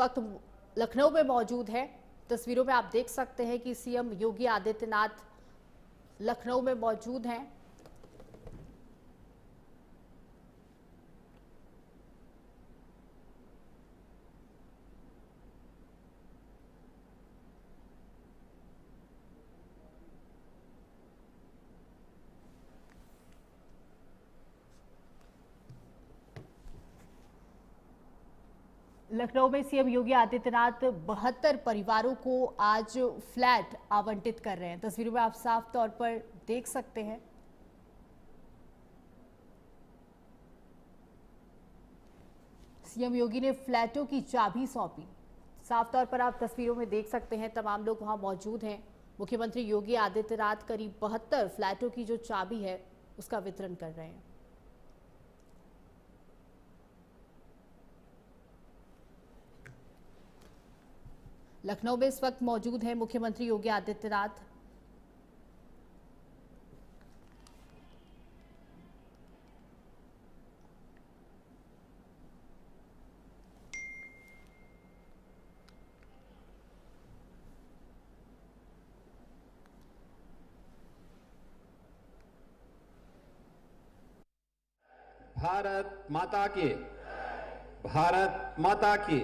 वक्त लखनऊ में मौजूद है। तस्वीरों में आप देख सकते हैं कि सीएम योगी आदित्यनाथ लखनऊ में मौजूद हैं। लखनऊ में सीएम योगी आदित्यनाथ 72 परिवारों को आज फ्लैट आवंटित कर रहे हैं। तस्वीरों में आप साफ तौर पर देख सकते हैं। सीएम योगी ने फ्लैटों की चाबी सौंपी। साफ तौर पर आप तस्वीरों में देख सकते हैं, तमाम लोग वहां मौजूद हैं। मुख्यमंत्री योगी आदित्यनाथ करीब 72 फ्लैटों की जो चाबी है उसका वितरण कर रहे हैं। लखनऊ में इस वक्त मौजूद है मुख्यमंत्री योगी आदित्यनाथ। भारत माता की, भारत माता की,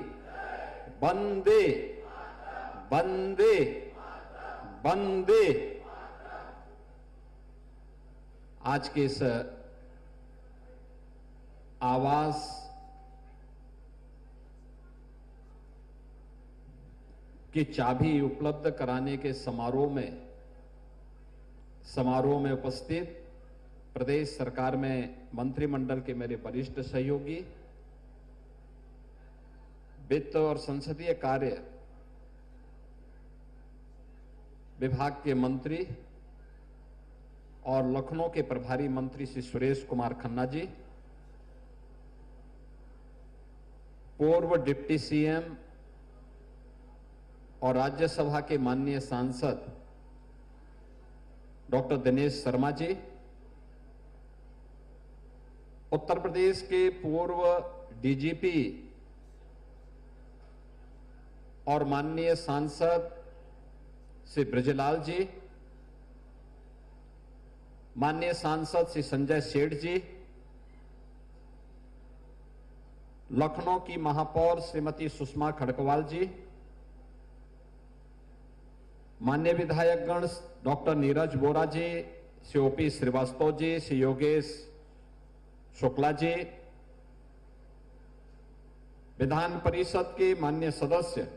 वंदे वंदे वंदे। आज के इस आवास की चाबी उपलब्ध कराने के समारोह में उपस्थित प्रदेश सरकार में मंत्रिमंडल के मेरे वरिष्ठ सहयोगी, वित्त और संसदीय कार्य विभाग के मंत्री और लखनऊ के प्रभारी मंत्री श्री सुरेश कुमार खन्ना जी, पूर्व डिप्टी सीएम और राज्यसभा के माननीय सांसद डॉक्टर दिनेश शर्मा जी, उत्तर प्रदेश के पूर्व डीजीपी और माननीय सांसद श्री ब्रजलाल जी, माननीय सांसद श्री संजय सेठ जी, लखनऊ की महापौर श्रीमती सुषमा खड़गवाल जी, माननीय विधायकगण डॉक्टर नीरज बोरा जी, श्री ओपी श्रीवास्तव जी, श्री योगेश शुक्ला जी, विधान परिषद के माननीय सदस्य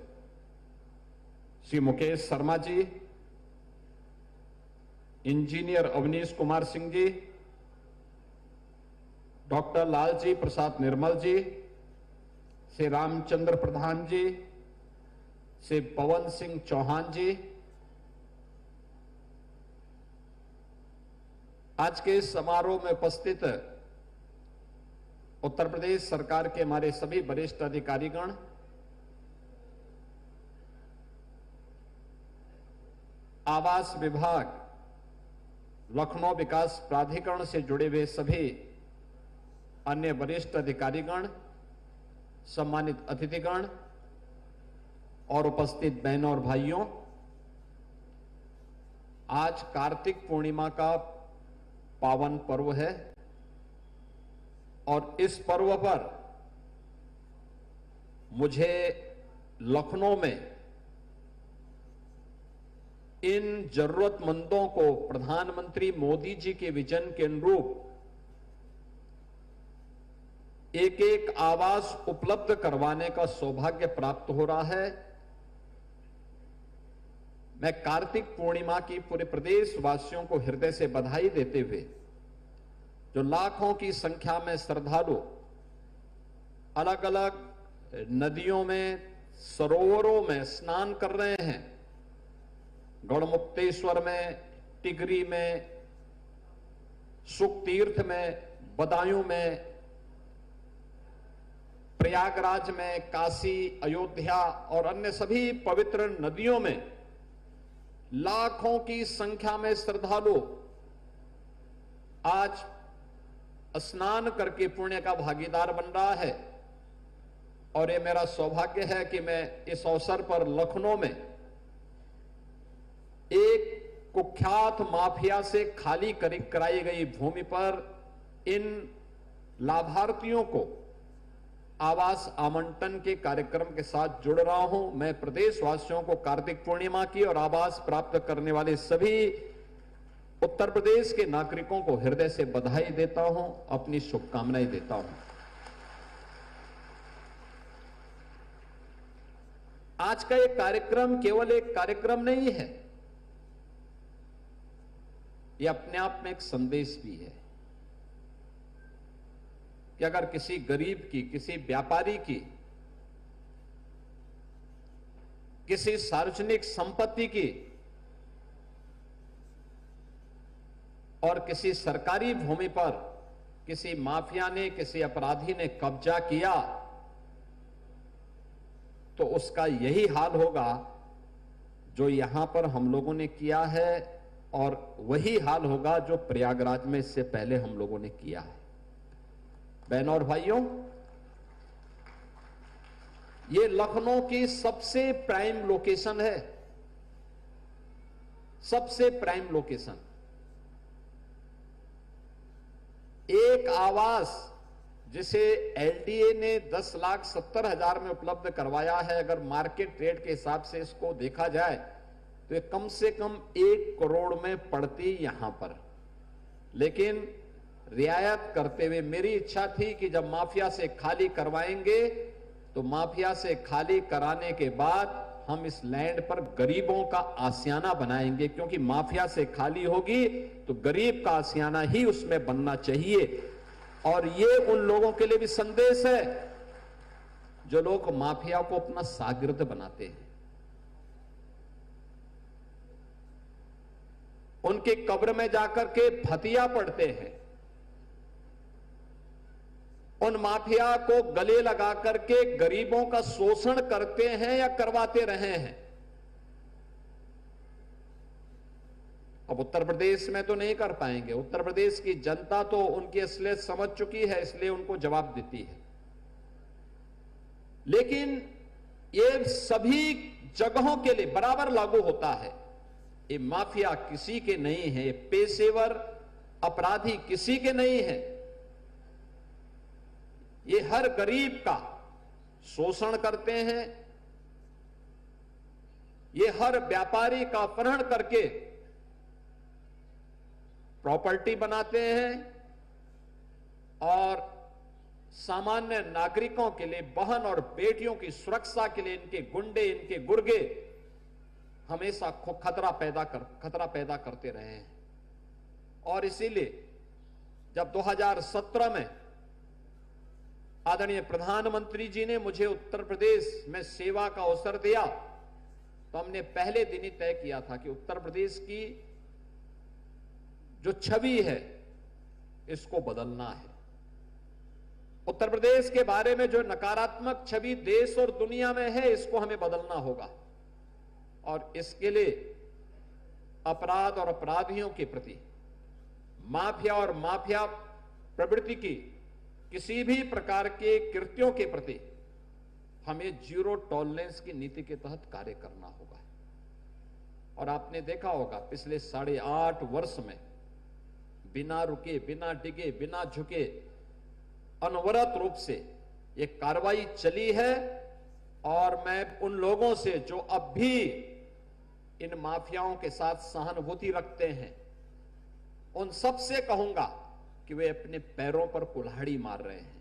श्री मुकेश शर्मा जी, इंजीनियर अवनीश कुमार सिंह जी, डॉक्टर लालजी प्रसाद निर्मल जी, श्री रामचंद्र प्रधान जी, श्री पवन सिंह चौहान जी, आज के इस समारोह में उपस्थित उत्तर प्रदेश सरकार के हमारे सभी वरिष्ठ अधिकारीगण, आवास विभाग, लखनऊ विकास प्राधिकरण से जुड़े हुए सभी अन्य वरिष्ठ अधिकारीगण, सम्मानित अतिथिगण और उपस्थित बहनों और भाइयों, आज कार्तिक पूर्णिमा का पावन पर्व है और इस पर्व पर मुझे लखनऊ में इन जरूरतमंदों को प्रधानमंत्री मोदी जी के विजन के अनुरूप एक एक आवास उपलब्ध करवाने का सौभाग्य प्राप्त हो रहा है। मैं कार्तिक पूर्णिमा की पूरे प्रदेश वासियों को हृदय से बधाई देते हुए, जो लाखों की संख्या में श्रद्धालु अलग अलग नदियों में, सरोवरों में स्नान कर रहे हैं, गढ़मुक्तेश्वर में, टिगरी में, सुखतीर्थ में, बदायूं में, प्रयागराज में, काशी, अयोध्या और अन्य सभी पवित्र नदियों में लाखों की संख्या में श्रद्धालु आज स्नान करके पुण्य का भागीदार बन रहा है। और ये मेरा सौभाग्य है कि मैं इस अवसर पर लखनऊ में एक कुख्यात माफिया से खाली कराई गई भूमि पर इन लाभार्थियों को आवास आवंटन के कार्यक्रम के साथ जुड़ रहा हूं। मैं प्रदेशवासियों को कार्तिक पूर्णिमा की और आवास प्राप्त करने वाले सभी उत्तर प्रदेश के नागरिकों को हृदय से बधाई देता हूं, अपनी शुभकामनाएं देता हूं। आज का एक कार्यक्रम केवल एक कार्यक्रम नहीं है, यह अपने आप में एक संदेश भी है कि अगर किसी गरीब की, किसी व्यापारी की, किसी सार्वजनिक संपत्ति की और किसी सरकारी भूमि पर किसी माफिया ने, किसी अपराधी ने कब्जा किया तो उसका यही हाल होगा जो यहां पर हम लोगों ने किया है और वही हाल होगा जो प्रयागराज में इससे पहले हम लोगों ने किया है। बहनों और भाइयों, ये लखनऊ की सबसे प्राइम लोकेशन है, सबसे प्राइम लोकेशन। एक आवास जिसे एलडीए ने 10,70,000 में उपलब्ध करवाया है, अगर मार्केट रेट के हिसाब से इसको देखा जाए तो ये कम से कम 1 करोड़ में पड़ती यहां पर। लेकिन रियायत करते हुए मेरी इच्छा थी कि जब माफिया से खाली करवाएंगे तो माफिया से खाली कराने के बाद हम इस लैंड पर गरीबों का आशियाना बनाएंगे, क्योंकि माफिया से खाली होगी तो गरीब का आशियाना ही उसमें बनना चाहिए। और ये उन लोगों के लिए भी संदेश है जो लोग माफिया को अपना शागिर्द बनाते हैं, उनके कब्र में जाकर के फतिया पढ़ते हैं, उन माफिया को गले लगा करके गरीबों का शोषण करते हैं या करवाते रहे हैं। अब उत्तर प्रदेश में तो नहीं कर पाएंगे, उत्तर प्रदेश की जनता तो उनकी असलियत समझ चुकी है, इसलिए उनको जवाब देती है। लेकिन ये सभी जगहों के लिए बराबर लागू होता है। ये माफिया किसी के नहीं है, ये पेशेवर अपराधी किसी के नहीं है, ये हर गरीब का शोषण करते हैं, ये हर व्यापारी का अपहरण करके प्रॉपर्टी बनाते हैं और सामान्य नागरिकों के लिए, बहन और बेटियों की सुरक्षा के लिए इनके गुंडे, इनके गुर्गे हमेशा खतरा पैदा करते रहे हैं। और इसीलिए जब 2017 में आदरणीय प्रधानमंत्री जी ने मुझे उत्तर प्रदेश में सेवा का अवसर दिया तो हमने पहले दिन ही तय किया था कि उत्तर प्रदेश की जो छवि है इसको बदलना है। उत्तर प्रदेश के बारे में जो नकारात्मक छवि देश और दुनिया में है इसको हमें बदलना होगा और इसके लिए अपराध और अपराधियों के प्रति, माफिया और माफिया प्रवृत्ति की किसी भी प्रकार के कृत्यों के प्रति हमें जीरो टॉलरेंस की नीति के तहत कार्य करना होगा। और आपने देखा होगा पिछले 8.5 वर्ष में बिना रुके, बिना डिगे, बिना झुके अनवरत रूप से ये कार्रवाई चली है। और मैं उन लोगों से जो अब भी इन माफियाओं के साथ सहानुभूति रखते हैं उन सब से कहूंगा कि वे अपने पैरों पर कुल्हाड़ी मार रहे हैं।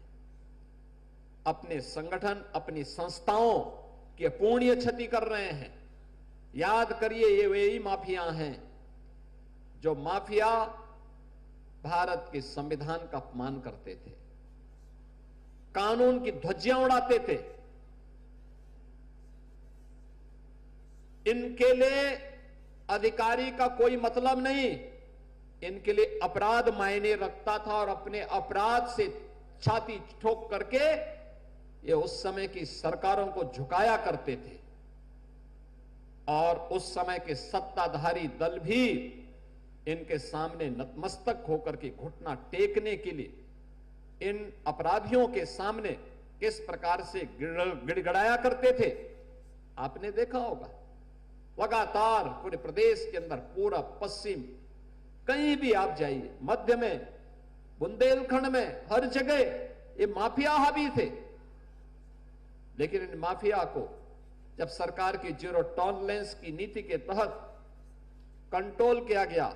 अपने संगठन, अपनी संस्थाओं की अपूर्णीय क्षति कर रहे हैं। याद करिए, ये वे ही माफिया हैं जो माफिया भारत के संविधान का अपमान करते थे, कानून की ध्वजियां उड़ाते थे। इनके लिए अधिकारी का कोई मतलब नहीं, इनके लिए अपराध मायने रखता था और अपने अपराध से छाती ठोक करके ये उस समय की सरकारों को झुकाया करते थे। और उस समय के सत्ताधारी दल भी इनके सामने नतमस्तक होकर के घुटना टेकने के लिए इन अपराधियों के सामने किस प्रकार से गिड़गिड़ाया करते थे आपने देखा होगा। लगातार पूरे प्रदेश के अंदर, पूरा पश्चिम, कहीं भी आप जाइए, मध्य में, बुंदेलखंड में, हर जगह ये माफिया हावी थे। लेकिन इन माफिया को जब सरकार की जीरो टॉलरेंस की नीति के तहत कंट्रोल किया गया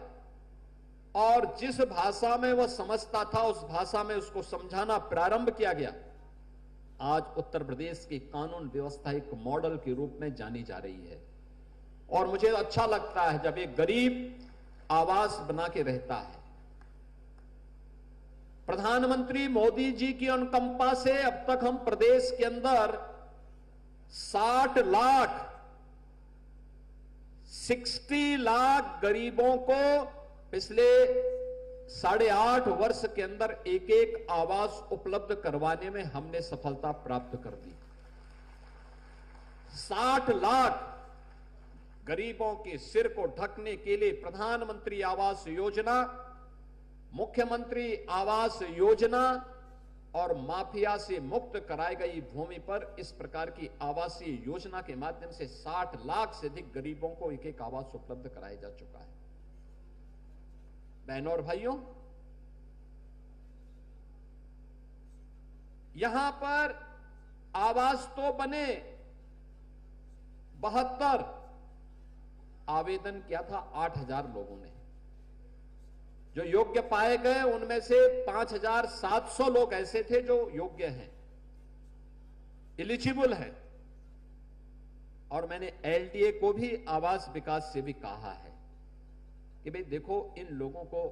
और जिस भाषा में वह समझता था उस भाषा में उसको समझाना प्रारंभ किया गया, आज उत्तर प्रदेश की कानून व्यवस्था एक मॉडल के रूप में जानी जा रही है। और मुझे अच्छा लगता है जब एक गरीब आवास बना के रहता है। प्रधानमंत्री मोदी जी की अनुकंपा से अब तक हम प्रदेश के अंदर 60 लाख गरीबों को पिछले 8.5 वर्ष के अंदर एक एक आवास उपलब्ध करवाने में हमने सफलता प्राप्त कर दी। 60 लाख गरीबों के सिर को ढकने के लिए प्रधानमंत्री आवास योजना, मुख्यमंत्री आवास योजना और माफिया से मुक्त कराई गई भूमि पर इस प्रकार की आवासीय योजना के माध्यम से 60 लाख से अधिक गरीबों को एक एक आवास उपलब्ध कराया जा चुका है। बहनों और भाइयों, यहां पर आवास तो बने, 72 आवेदन किया था 8,000 लोगों ने। जो योग्य पाए गए उनमें से 5,700 लोग ऐसे थे जो योग्य हैं, एलिजिबल हैं। और मैंने एलडीए को भी, आवास विकास से भी कहा है कि भाई देखो, इन लोगों को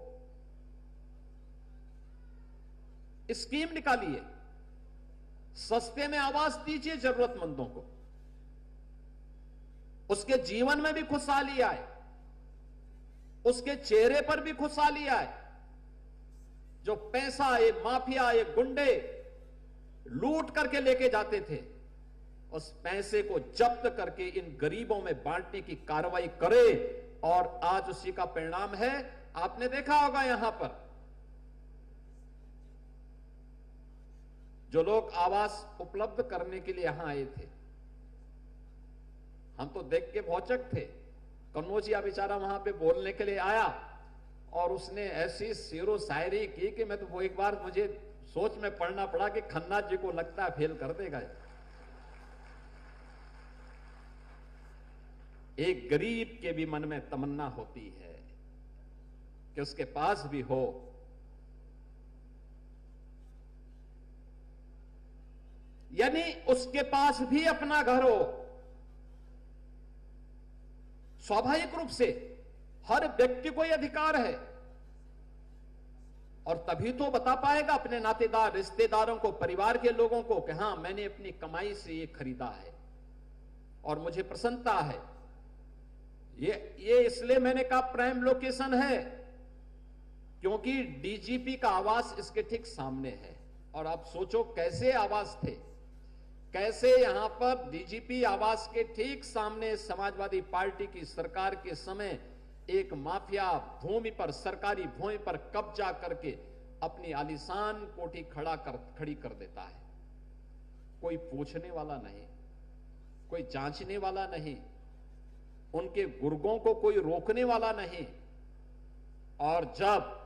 स्कीम निकालिए, सस्ते में आवास दीजिए जरूरतमंदों को, उसके जीवन में भी खुशहाली आए, उसके चेहरे पर भी खुशहाली आए। जो पैसा ये माफिया, ये गुंडे लूट करके लेके जाते थे, उस पैसे को जब्त करके इन गरीबों में बांटने की कार्रवाई करे। और आज उसी का परिणाम है। आपने देखा होगा यहां पर जो लोग आवास उपलब्ध करने के लिए यहां आए थे, हम तो देख के भौचक थे। कन्नौजिया बेचारा वहां पे बोलने के लिए आया और उसने ऐसी शेरो शायरी की कि मैं तो वो एक बार मुझे सोच में पढ़ना पड़ा कि खन्ना जी को लगता है फेल कर देगा। एक गरीब के भी मन में तमन्ना होती है कि उसके पास भी हो, यानी उसके पास भी अपना घर हो। स्वाभाविक रूप से हर व्यक्ति को यह अधिकार है और तभी तो बता पाएगा अपने नातेदार, रिश्तेदारों को, परिवार के लोगों को कि हां, मैंने अपनी कमाई से ये खरीदा है और मुझे प्रसन्नता है। ये इसलिए मैंने कहा प्राइम लोकेशन है क्योंकि डीजीपी का आवास इसके ठीक सामने है। और आप सोचो कैसे आवास थे, कैसे यहां पर डीजीपी आवास के ठीक सामने समाजवादी पार्टी की सरकार के समय एक माफिया भूमि पर, सरकारी भूमि पर कब्जा करके अपनी आलीशान कोठी खड़ी कर देता है। कोई पूछने वाला नहीं, कोई जांचने वाला नहीं, उनके गुर्गों को कोई रोकने वाला नहीं। और जब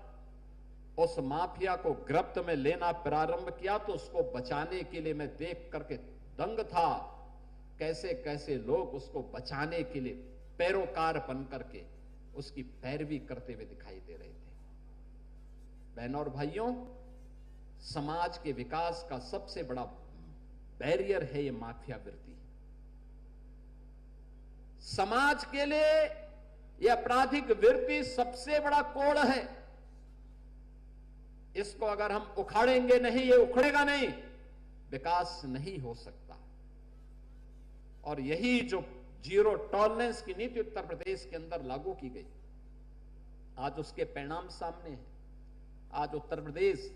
उस माफिया को गिरफ्त में लेना प्रारंभ किया तो उसको बचाने के लिए मैं देख करके दंग था, कैसे कैसे लोग उसको बचाने के लिए पैरोकार बन करके उसकी पैरवी करते हुए दिखाई दे रहे थे। बहनों और भाइयों, समाज के विकास का सबसे बड़ा बैरियर है ये माफिया वृत्ति। समाज के लिए यह आपराधिक वृत्ति सबसे बड़ा कोड़ है। इसको अगर हम उखाड़ेंगे नहीं, ये उखड़ेगा नहीं, विकास नहीं हो सकता। और यही जो जीरो टॉलरेंस की नीति उत्तर प्रदेश के अंदर लागू की गई, आज उसके परिणाम सामने हैं। आज उत्तर प्रदेश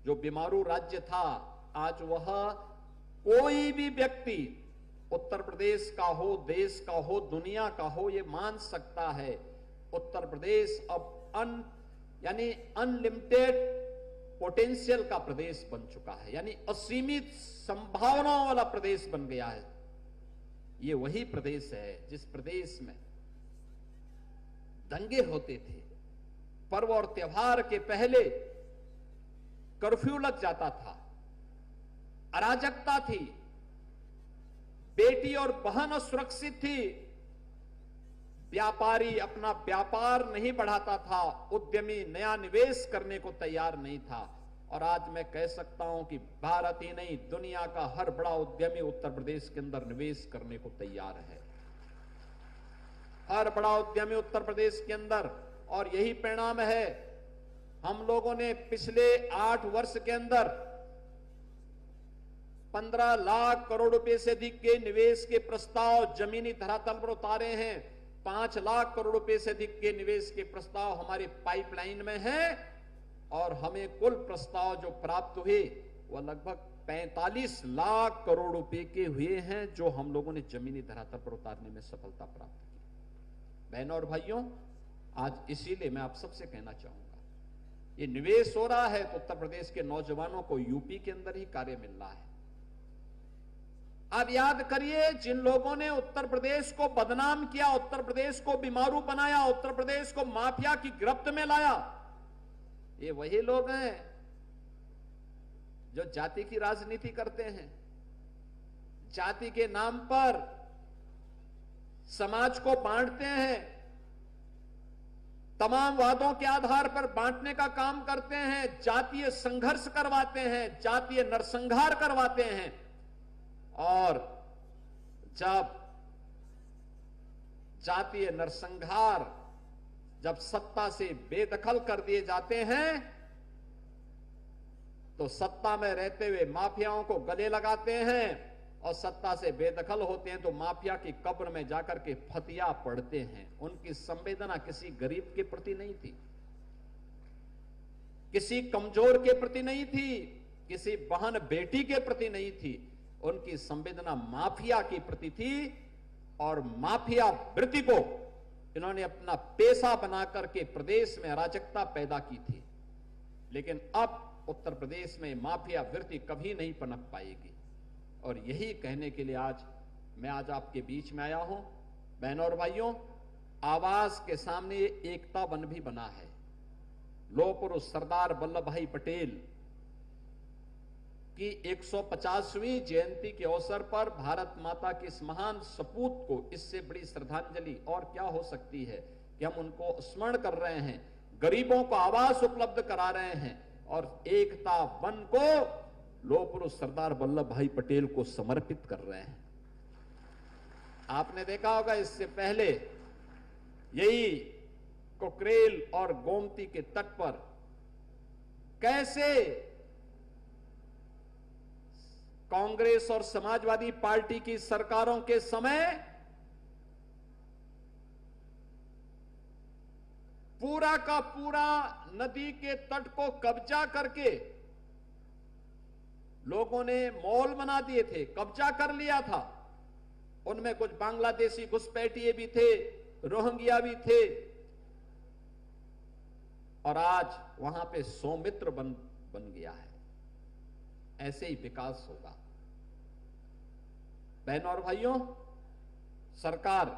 जो बीमारू राज्य था, आज वह कोई भी व्यक्ति उत्तर प्रदेश का हो, देश का हो, दुनिया का हो, यह मान सकता है उत्तर प्रदेश अब यानी अनलिमिटेड पोटेंशियल का प्रदेश बन चुका है, यानी असीमित संभावनाओं वाला प्रदेश बन गया है। ये वही प्रदेश है जिस प्रदेश में दंगे होते थे, पर्व और त्योहार के पहले कर्फ्यू लग जाता था, अराजकता थी, बेटी और बहन असुरक्षित थी, व्यापारी अपना व्यापार नहीं बढ़ाता था, उद्यमी नया निवेश करने को तैयार नहीं था। और आज मैं कह सकता हूं कि भारत ही नहीं, दुनिया का हर बड़ा उद्यमी उत्तर प्रदेश के अंदर निवेश करने को तैयार है, हर बड़ा उद्यमी उत्तर प्रदेश के अंदर। और यही परिणाम है, हम लोगों ने पिछले 8 वर्ष के अंदर 15 लाख करोड़ रुपए से अधिक के निवेश के प्रस्ताव जमीनी धरातल पर उतारे हैं। 5 लाख करोड़ रुपए से अधिक के निवेश के प्रस्ताव हमारी पाइपलाइन में हैं, और हमें कुल प्रस्ताव जो प्राप्त हुए वह लगभग 45 लाख करोड़ रुपए के हुए हैं, जो हम लोगों ने जमीनी धरातल पर उतारने में सफलता प्राप्त की। बहनों और भाइयों, आज इसीलिए मैं आप सबसे कहना चाहूंगा, ये निवेश हो रहा है तो उत्तर प्रदेश के नौजवानों को यूपी के अंदर ही कार्य मिल रहा है। आप याद करिए, जिन लोगों ने उत्तर प्रदेश को बदनाम किया, उत्तर प्रदेश को बीमारू बनाया, उत्तर प्रदेश को माफिया की गिरफ्त में लाया, ये वही लोग हैं जो जाति की राजनीति करते हैं, जाति के नाम पर समाज को बांटते हैं, तमाम वादों के आधार पर बांटने का काम करते हैं, जातीय संघर्ष करवाते हैं, जातीय नरसंहार करवाते हैं। और जब जातीय नरसंहार जब सत्ता से बेदखल कर दिए जाते हैं, तो सत्ता में रहते हुए माफियाओं को गले लगाते हैं, और सत्ता से बेदखल होते हैं तो माफिया की कब्र में जाकर के फतिया पढ़ते हैं। उनकी संवेदना किसी गरीब के प्रति नहीं थी, किसी कमजोर के प्रति नहीं थी, किसी बहन बेटी के प्रति नहीं थी, उनकी संवेदना माफिया की प्रति थी। और माफिया वृत्ति को इन्होंने अपना पेशा बना करके प्रदेश में अराजकता पैदा की थी। लेकिन अब उत्तर प्रदेश में माफिया वृत्ति कभी नहीं पनप पाएगी। और यही कहने के लिए मैं आज आपके बीच में आया हूं। बहनों और भाइयों, आवास के सामने एकता वन भी बना है। लौह पुरुष सरदार वल्लभ भाई पटेल की 150वीं जयंती के अवसर पर भारत माता के इस महान सपूत को इससे बड़ी श्रद्धांजलि और क्या हो सकती है कि हम उनको स्मरण कर रहे हैं, गरीबों को आवास उपलब्ध करा रहे हैं, और एकता वन को लौह पुरुष सरदार वल्लभ भाई पटेल को समर्पित कर रहे हैं। आपने देखा होगा, इससे पहले यही कोकरेल और गोमती के तट पर कैसे कांग्रेस और समाजवादी पार्टी की सरकारों के समय पूरा का पूरा नदी के तट को कब्जा करके लोगों ने मॉल बना दिए थे, कब्जा कर लिया था। उनमें कुछ बांग्लादेशी घुसपैठिए भी थे, रोहिंग्या भी थे, और आज वहां पे सौमित्र बन गया है। ऐसे ही विकास होगा। बहनों और भाइयों, सरकार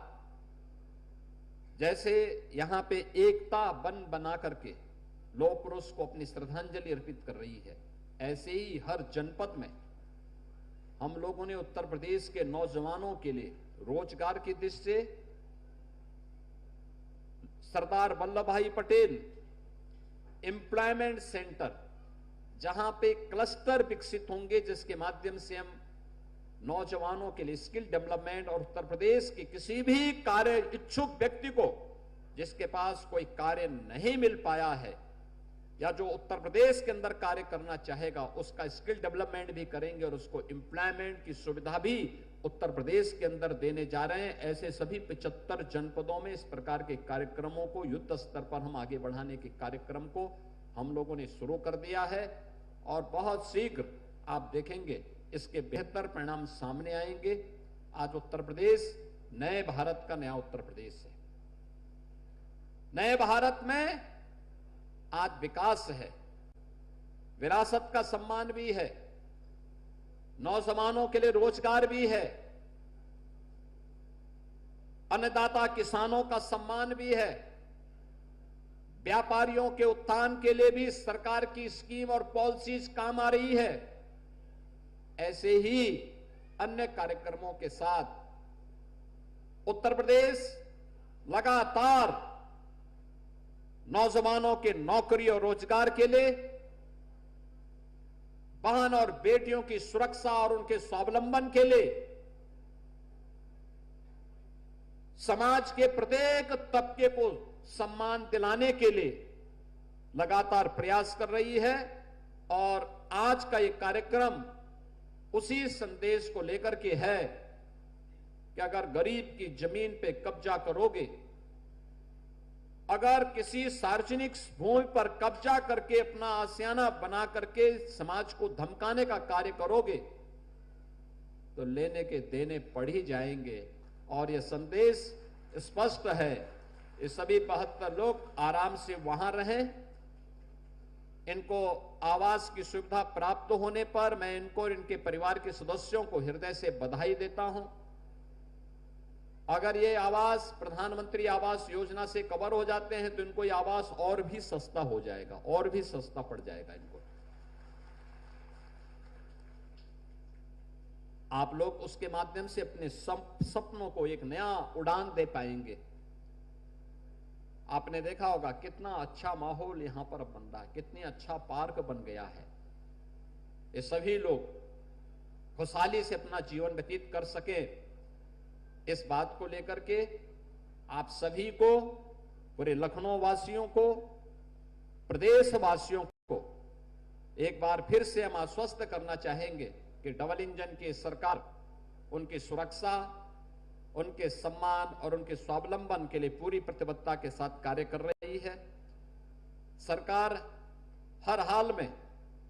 जैसे यहां पे एकता वन बना करके लौह पुरुष को अपनी श्रद्धांजलि अर्पित कर रही है, ऐसे ही हर जनपद में हम लोगों ने उत्तर प्रदेश के नौजवानों के लिए रोजगार की दृष्टि से सरदार वल्लभ भाई पटेल एम्प्लॉयमेंट सेंटर, जहां पे क्लस्टर विकसित होंगे, जिसके माध्यम से हम नौजवानों के लिए स्किल डेवलपमेंट और उत्तर प्रदेश के किसी भी कार्य इच्छुक व्यक्ति को जिसके पास कोई कार्य नहीं मिल पाया है या जो उत्तर प्रदेश के अंदर कार्य करना चाहेगा, उसका स्किल डेवलपमेंट भी करेंगे और उसको एम्प्लॉयमेंट की सुविधा भी उत्तर प्रदेश के अंदर देने जा रहे हैं। ऐसे सभी 75 जनपदों में इस प्रकार के कार्यक्रमों को युद्ध स्तर पर हम आगे बढ़ाने के कार्यक्रम को हम लोगों ने शुरू कर दिया है, और बहुत शीघ्र आप देखेंगे इसके बेहतर परिणाम सामने आएंगे। आज उत्तर प्रदेश नए भारत का नया उत्तर प्रदेश है। नए भारत में आज विकास है, विरासत का सम्मान भी है, नौजवानों के लिए रोजगार भी है, अन्नदाता किसानों का सम्मान भी है, व्यापारियों के उत्थान के लिए भी सरकार की स्कीम और पॉलिसीज काम आ रही है। ऐसे ही अन्य कार्यक्रमों के साथ उत्तर प्रदेश लगातार नौजवानों के नौकरी और रोजगार के लिए, बहन और बेटियों की सुरक्षा और उनके स्वावलंबन के लिए समाज के प्रत्येक तबके को सम्मान दिलाने के लिए लगातार प्रयास कर रही है। और आज का ये कार्यक्रम उसी संदेश को लेकर के है कि अगर गरीब की जमीन पे कब्जा करोगे, अगर किसी सार्वजनिक भूमि पर कब्जा करके अपना आशियाना बना करके समाज को धमकाने का कार्य करोगे, तो लेने के देने पड़ ही जाएंगे। और यह संदेश स्पष्ट है, ये सभी 72 लोग आराम से वहां रहें। इनको आवास की सुविधा प्राप्त होने पर मैं इनको और इनके परिवार के सदस्यों को हृदय से बधाई देता हूं। अगर ये आवास प्रधानमंत्री आवास योजना से कवर हो जाते हैं तो इनको ये आवास और भी सस्ता हो जाएगा, और भी सस्ता पड़ जाएगा इनको। आप लोग उसके माध्यम से अपने सपनों को एक नया उड़ान दे पाएंगे। आपने देखा होगा कितना अच्छा माहौल यहां पर बन रहा है, कितनी अच्छा पार्क बन गया है। ये सभी लोग खुशहाली से अपना जीवन व्यतीत कर सके, इस बात को लेकर के आप सभी को, पूरे लखनऊ वासियों को, प्रदेश वासियों को एक बार फिर से हम आश्वस्त करना चाहेंगे कि डबल इंजन की सरकार उनकी सुरक्षा, उनके सम्मान और उनके स्वावलंबन के लिए पूरी प्रतिबद्धता के साथ कार्य कर रही है। सरकार हर हाल में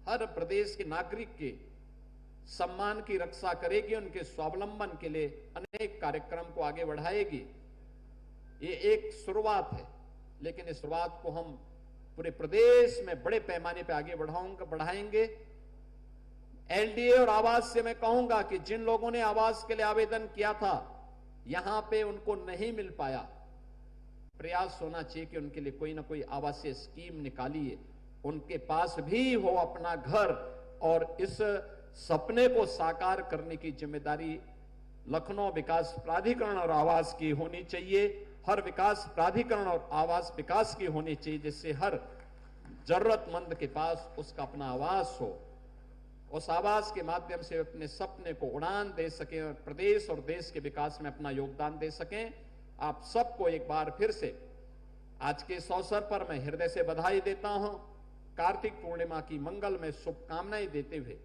हर प्रदेश के नागरिक के सम्मान की रक्षा करेगी, उनके स्वावलंबन के लिए अनेक कार्यक्रम को आगे बढ़ाएगी। ये एक शुरुआत है, लेकिन इस शुरुआत को हम पूरे प्रदेश में बड़े पैमाने पर आगे बढ़ाएंगे। एलडीए और आवास से मैं कहूंगा कि जिन लोगों ने आवास के लिए आवेदन किया था, यहां पे उनको नहीं मिल पाया, प्रयास होना चाहिए कि उनके लिए कोई ना कोई आवासीय स्कीम निकालिए, उनके पास भी हो अपना घर। और इस सपने को साकार करने की जिम्मेदारी लखनऊ विकास प्राधिकरण और आवास की होनी चाहिए। हर विकास प्राधिकरण और आवास विकास की होनी चाहिए, जिससे हर जरूरतमंद के पास उसका अपना आवास हो, उस आवास के माध्यम से अपने सपने को उड़ान दे सकें और प्रदेश और देश के विकास में अपना योगदान दे सकें। आप सबको एक बार फिर से आज के इस अवसर पर मैं हृदय से बधाई देता हूं। कार्तिक पूर्णिमा की मंगल में शुभकामनाएं देते हुए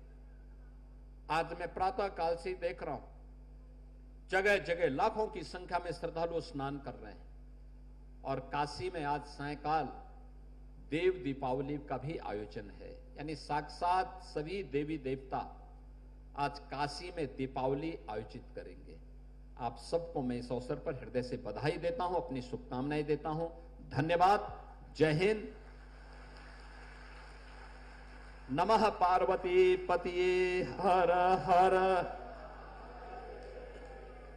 आज मैं प्रातः काल से देख रहा हूं, जगह जगह लाखों की संख्या में श्रद्धालु स्नान कर रहे हैं। और काशी में आज सायंकाल देव दीपावली का भी आयोजन है, यानी साक्षात सभी देवी देवता आज काशी में दीपावली आयोजित करेंगे। आप सबको मैं इस अवसर पर हृदय से बधाई देता हूं, अपनी शुभकामनाएं देता हूं। धन्यवाद। जय हिंद। नमः पार्वती पतिये हर हर